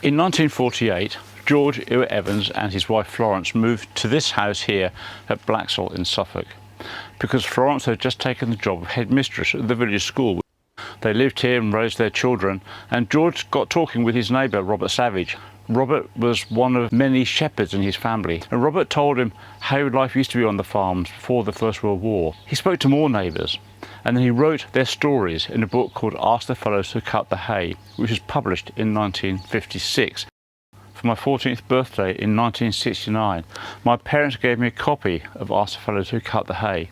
In 1948, George Ewart Evans and his wife Florence moved to this house here at Blacksall in Suffolk because Florence had just taken the job of headmistress at the village school. They lived here and raised their children, and George got talking with his neighbour Robert Savage. Robert was one of many shepherds in his family, and Robert told him how life used to be on the farms before the First World War. He spoke to more neighbours, and then he wrote their stories in a book called Ask the Fellows Who Cut the Hay, which was published in 1956. For my 14th birthday in 1969, my parents gave me a copy of Ask the Fellows Who Cut the Hay.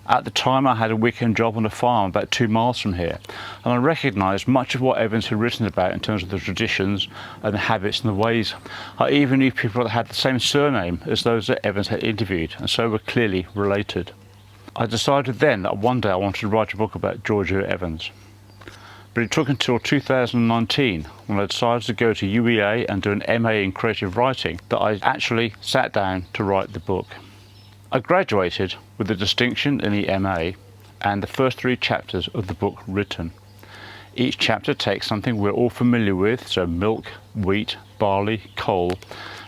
At the time, I had a weekend job on a farm about 2 miles from here, and I recognised much of what Evans had written about in terms of the traditions and the habits and the ways. I even knew people that had the same surname as those that Evans had interviewed, and so were clearly related. I decided then that one day I wanted to write a book about George Ewart Evans. But it took until 2019, when I decided to go to UEA and do an MA in creative writing, that I actually sat down to write the book. I graduated with a distinction in the MA and the first 3 chapters of the book written. Each chapter takes something we're all familiar with, so milk, wheat, barley, coal,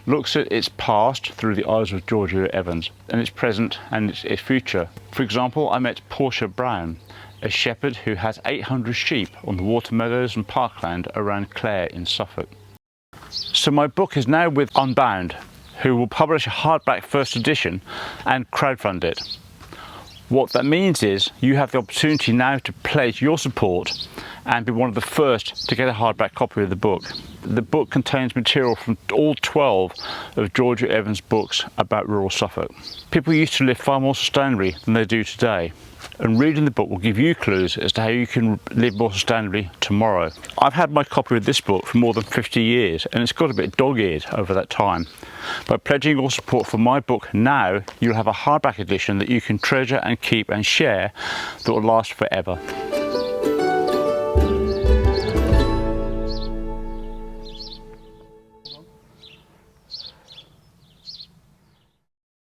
looks at its past through the eyes of George Ewart Evans, and its present and its future. For example, I met Portia Brown, a shepherd who has 800 sheep on the water meadows and parkland around Clare in Suffolk. So my book is now with Unbound, who will publish a hardback first edition and crowdfund it. What that means is you have the opportunity now to pledge your support and be one of the first to get a hardback copy of the book. The book contains material from all 12 of George Evans' books about rural Suffolk. People used to live far more sustainably than they do today, and reading the book will give you clues as to how you can live more sustainably tomorrow. I've had my copy of this book for more than 50 years, and it's got a bit dog-eared over that time. By pledging your support for my book now, you'll have a hardback edition that you can treasure and keep and share that will last forever.